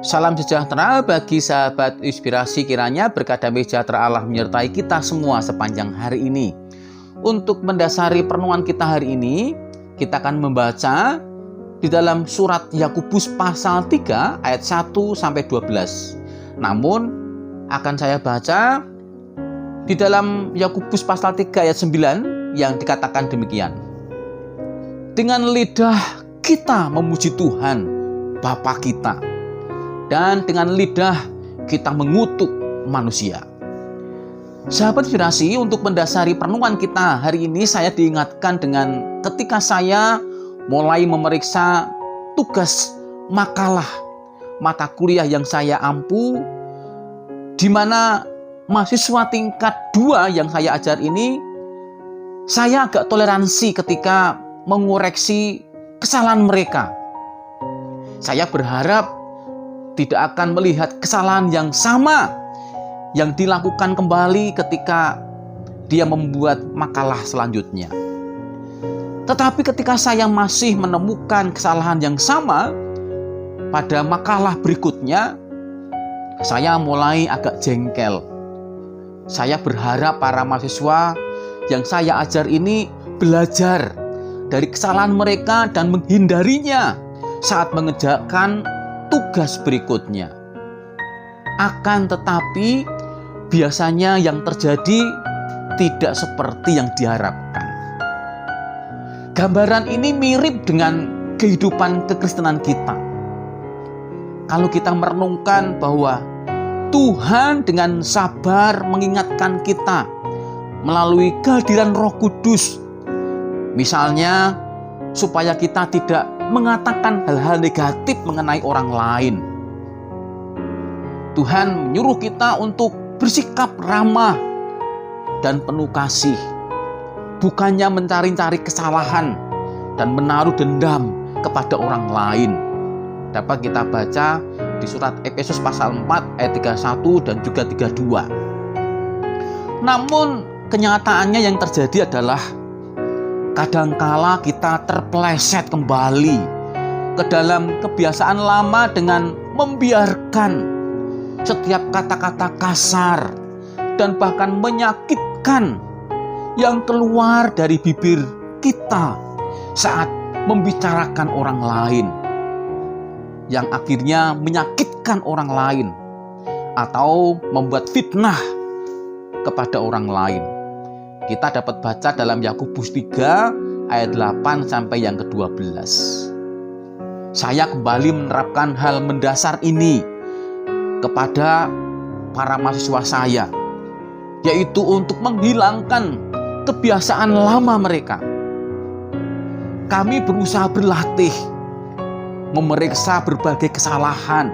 Salam sejahtera bagi sahabat inspirasi, kiranya berkat damai sejahtera Allah menyertai kita semua sepanjang hari ini. Untuk mendasari perenungan kita hari ini, kita akan membaca di dalam surat Yakobus pasal 3 ayat 1-12. Namun akan saya baca di dalam Yakobus pasal 3 ayat 9 yang dikatakan demikian. Dengan lidah kita memuji Tuhan Bapa kita, dan dengan lidah kita mengutuk manusia. Sahabat inspirasi, untuk mendasari perenungan kita hari ini, saya diingatkan dengan ketika saya mulai memeriksa tugas makalah mata kuliah yang saya ampu, di mana mahasiswa tingkat 2 yang saya ajar ini, saya agak toleransi ketika mengoreksi kesalahan mereka. Saya berharap tidak akan melihat kesalahan yang sama yang dilakukan kembali ketika dia membuat makalah selanjutnya. Tetapi ketika saya masih menemukan kesalahan yang sama pada makalah berikutnya, saya mulai agak jengkel. Saya berharap para mahasiswa yang saya ajar ini belajar dari kesalahan mereka dan menghindarinya saat mengerjakan tugas berikutnya. Akan tetapi biasanya yang terjadi tidak seperti yang diharapkan. Gambaran ini mirip dengan kehidupan kekristenan kita. Kalau kita merenungkan bahwa Tuhan dengan sabar mengingatkan kita melalui kehadiran Roh Kudus, misalnya supaya kita tidak mengatakan hal-hal negatif mengenai orang lain. Tuhan menyuruh kita untuk bersikap ramah dan penuh kasih, bukannya mencari-cari kesalahan dan menaruh dendam kepada orang lain. Dapat kita baca di surat Efesus pasal 4 ayat 31 dan juga 32. Namun kenyataannya yang terjadi adalah kadangkala kita terpeleset kembali ke dalam kebiasaan lama dengan membiarkan setiap kata-kata kasar dan bahkan menyakitkan yang keluar dari bibir kita saat membicarakan orang lain, yang akhirnya menyakitkan orang lain atau membuat fitnah kepada orang lain. Kita dapat baca dalam Yakobus 3 ayat 8 sampai yang ke-12. Saya kembali menerapkan hal mendasar ini kepada para mahasiswa saya, yaitu untuk menghilangkan kebiasaan lama mereka. Kami berusaha berlatih memeriksa berbagai kesalahan,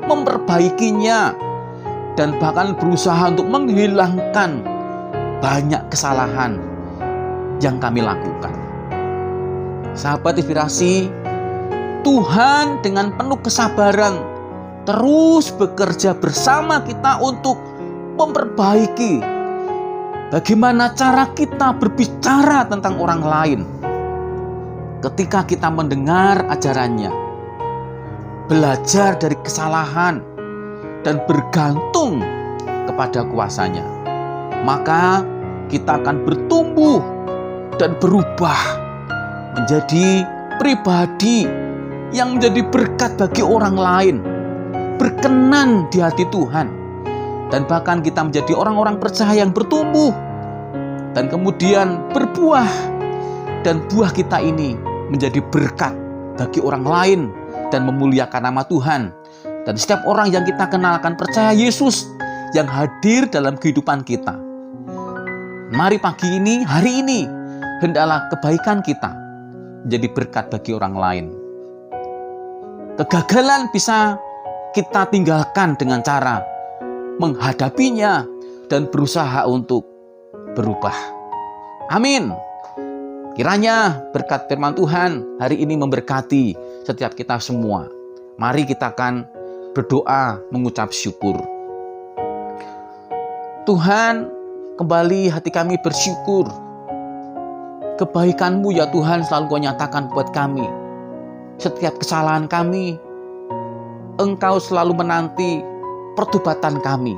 memperbaikinya, dan bahkan berusaha untuk menghilangkan banyak kesalahan yang kami lakukan. Sahabat inspirasi, Tuhan dengan penuh kesabaran terus bekerja bersama kita untuk memperbaiki bagaimana cara kita berbicara tentang orang lain. Ketika kita mendengar ajarannya, belajar dari kesalahan dan bergantung kepada kuasanya, maka kita akan bertumbuh dan berubah menjadi pribadi yang menjadi berkat bagi orang lain, berkenan di hati Tuhan, dan bahkan kita menjadi orang-orang percaya yang bertumbuh dan kemudian berbuah, dan buah kita ini menjadi berkat bagi orang lain dan memuliakan nama Tuhan. Dan setiap orang yang kita kenal akan percaya Yesus yang hadir dalam kehidupan kita. Mari pagi ini, hari ini, hendaklah kebaikan kita menjadi berkat bagi orang lain. Kegagalan bisa kita tinggalkan dengan cara menghadapinya dan berusaha untuk berubah. Amin. Kiranya berkat firman Tuhan hari ini memberkati setiap kita semua. Mari kita akan berdoa mengucap syukur. Tuhan, kembali hati kami bersyukur. Kebaikan-Mu ya Tuhan selalu Kau nyatakan buat kami. Setiap kesalahan kami Engkau selalu menanti pertobatan kami.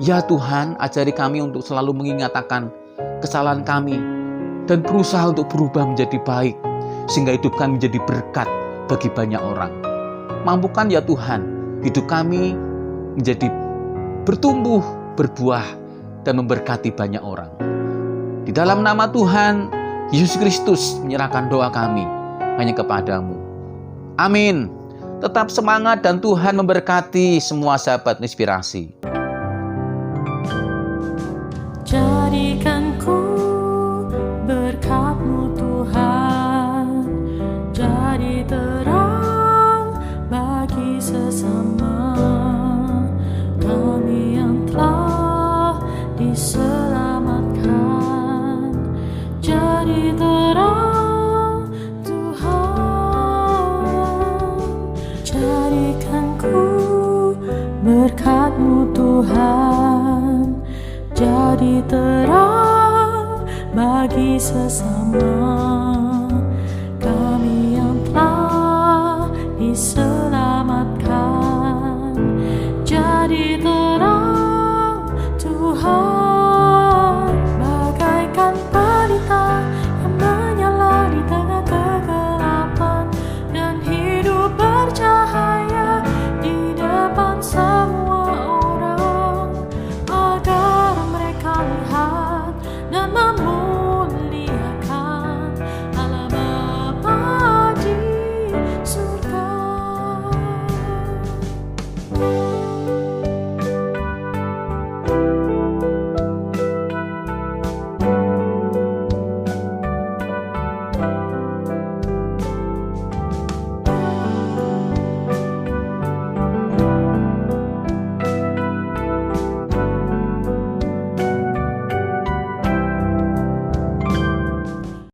Ya Tuhan, ajari kami untuk selalu mengingatkan kesalahan kami dan berusaha untuk berubah menjadi baik, sehingga hidup kami menjadi berkat bagi banyak orang. Mampukan ya Tuhan, hidup kami menjadi bertumbuh, berbuah, dan memberkati banyak orang. Di dalam nama Tuhan Yesus Kristus menyerahkan doa kami hanya kepadamu. Amin. Tetap semangat dan Tuhan memberkati semua sahabat inspirasi. Jadikan ku berkat-Mu Tuhan, jadi terang bagi sesama kami yang telah diselamatkan. Jadi terang Tuhan, jadikan ku berkat-Mu Tuhan, jadi terang bagi sesama.